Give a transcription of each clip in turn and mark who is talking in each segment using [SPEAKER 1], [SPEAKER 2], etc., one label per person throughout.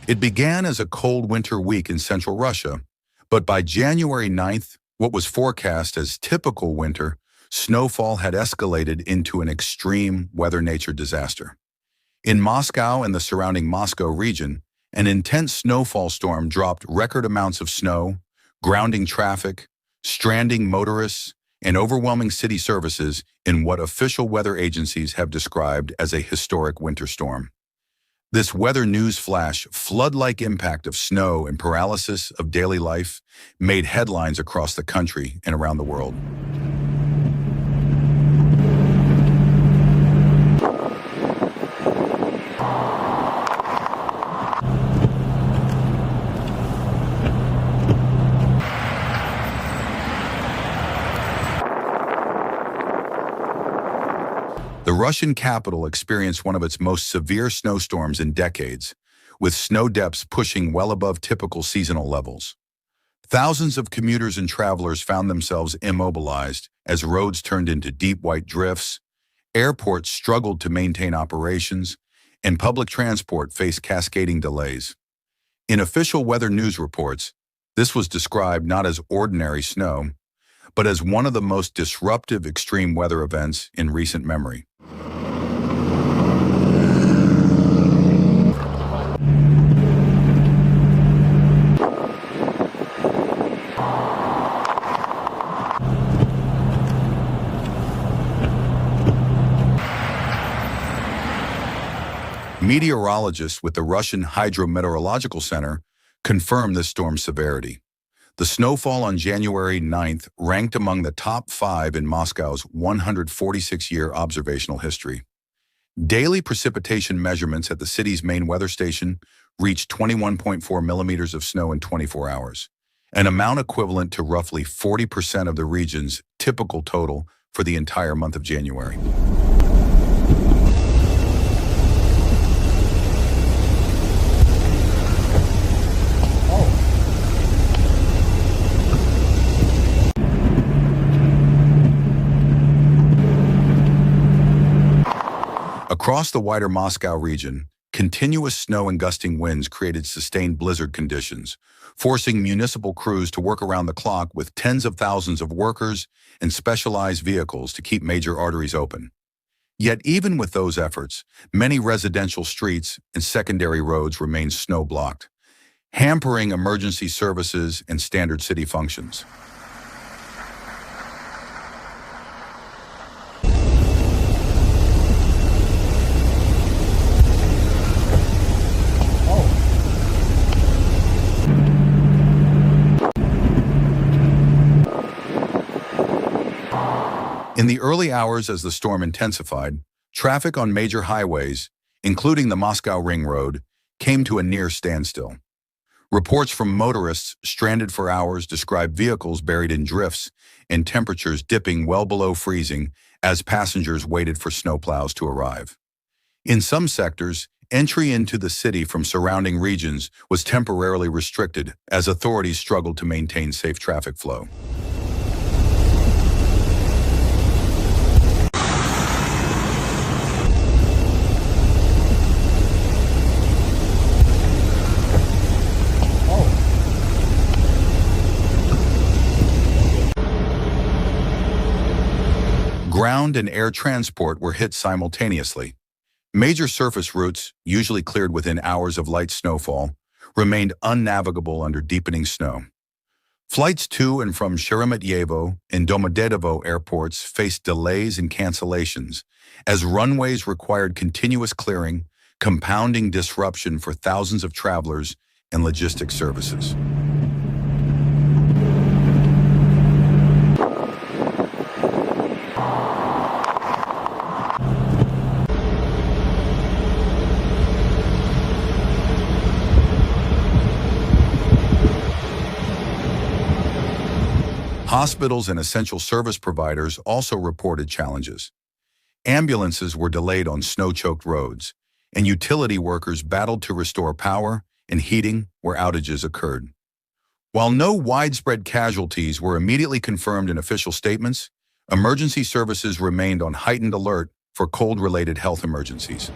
[SPEAKER 1] It began as a cold winter week in central Russia, but by January 9th, what was forecast as typical winter, snowfall had escalated into an extreme weather nature disaster. In Moscow and the surrounding Moscow region, an intense snowfall storm dropped record amounts of snow, grounding traffic, stranding motorists, and overwhelming city services in what official weather agencies have described as a historic winter storm. This weather news flash, flood-like impact of snow and paralysis of daily life made headlines across the country and around the world. The Russian capital experienced one of its most severe snowstorms in decades, with snow depths pushing well above typical seasonal levels. Thousands of commuters and travelers found themselves immobilized as roads turned into deep white drifts, airports struggled to maintain operations, and public transport faced cascading delays. In official weather news reports, this was described not as ordinary snow, but as one of the most disruptive extreme weather events in recent memory. Meteorologists with the Russian Hydrometeorological Center confirmed this storm's severity. The snowfall on January 9th ranked among the top 5 in Moscow's 146-year observational history. Daily precipitation measurements at the city's main weather station reached 21.4 millimeters of snow in 24 hours, an amount equivalent to roughly 40% of the region's typical total for the entire month of January. Across the wider Moscow region, continuous snow and gusting winds created sustained blizzard conditions, forcing municipal crews to work around the clock with tens of thousands of workers and specialized vehicles to keep major arteries open. Yet even with those efforts, many residential streets and secondary roads remained snow-blocked, hampering emergency services and standard city functions. In the early hours as the storm intensified, traffic on major highways, including the Moscow Ring Road, came to a near standstill. Reports from motorists stranded for hours describe vehicles buried in drifts and temperatures dipping well below freezing as passengers waited for snowplows to arrive. In some sectors, entry into the city from surrounding regions was temporarily restricted as authorities struggled to maintain safe traffic flow. Ground and air transport were hit simultaneously. Major surface routes, usually cleared within hours of light snowfall, remained unnavigable under deepening snow. Flights to and from Sheremetyevo and Domodedovo airports faced delays and cancellations, as runways required continuous clearing, compounding disruption for thousands of travelers and logistics services. Hospitals and essential service providers also reported challenges. Ambulances were delayed on snow-choked roads, and utility workers battled to restore power and heating where outages occurred. While no widespread casualties were immediately confirmed in official statements, emergency services remained on heightened alert for cold-related health emergencies.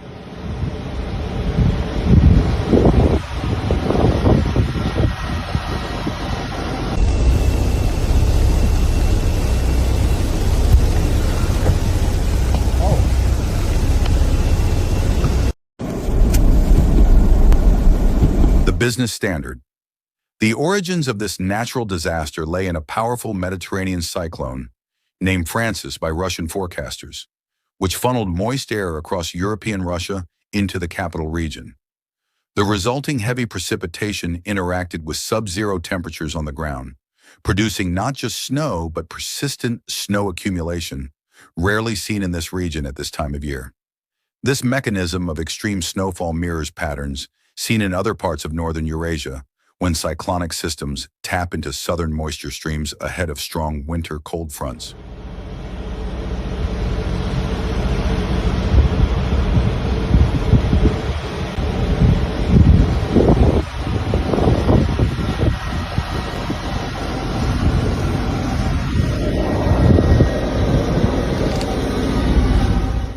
[SPEAKER 1] Business standard. The origins of this natural disaster lay in a powerful Mediterranean cyclone, named Francis by Russian forecasters, which funneled moist air across European Russia into the capital region. The resulting heavy precipitation interacted with sub-zero temperatures on the ground, producing not just snow but persistent snow accumulation, rarely seen in this region at this time of year. This mechanism of extreme snowfall mirrors patterns seen in other parts of northern Eurasia when cyclonic systems tap into southern moisture streams ahead of strong winter cold fronts.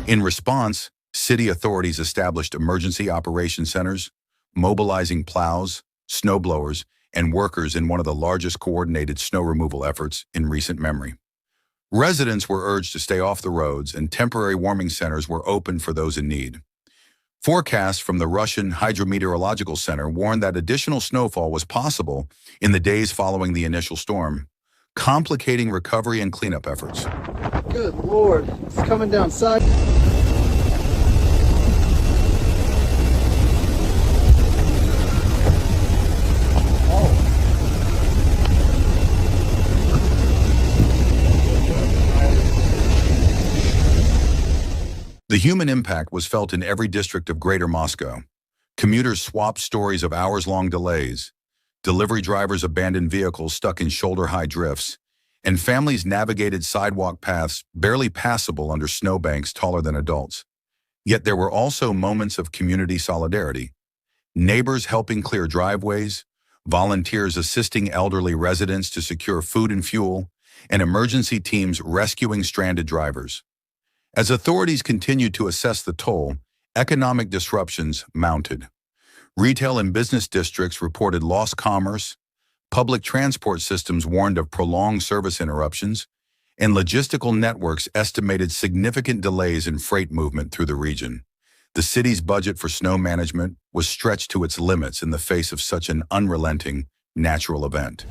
[SPEAKER 1] In response, city authorities established emergency operation centers, mobilizing plows, snowblowers, and workers in one of the largest coordinated snow removal efforts in recent memory. Residents were urged to stay off the roads, and temporary warming centers were opened for those in need. Forecasts from the Russian Hydrometeorological Center warned that additional snowfall was possible in the days following the initial storm, complicating recovery and cleanup efforts.
[SPEAKER 2] Good Lord, it's coming down side.
[SPEAKER 1] The human impact was felt in every district of Greater Moscow. Commuters swapped stories of hours-long delays, delivery drivers abandoned vehicles stuck in shoulder-high drifts, and families navigated sidewalk paths barely passable under snowbanks taller than adults. Yet there were also moments of community solidarity. Neighbors helping clear driveways, volunteers assisting elderly residents to secure food and fuel, and emergency teams rescuing stranded drivers. As authorities continued to assess the toll, economic disruptions mounted. Retail and business districts reported lost commerce, public transport systems warned of prolonged service interruptions, and logistical networks estimated significant delays in freight movement through the region. The city's budget for snow management was stretched to its limits in the face of such an unrelenting natural event.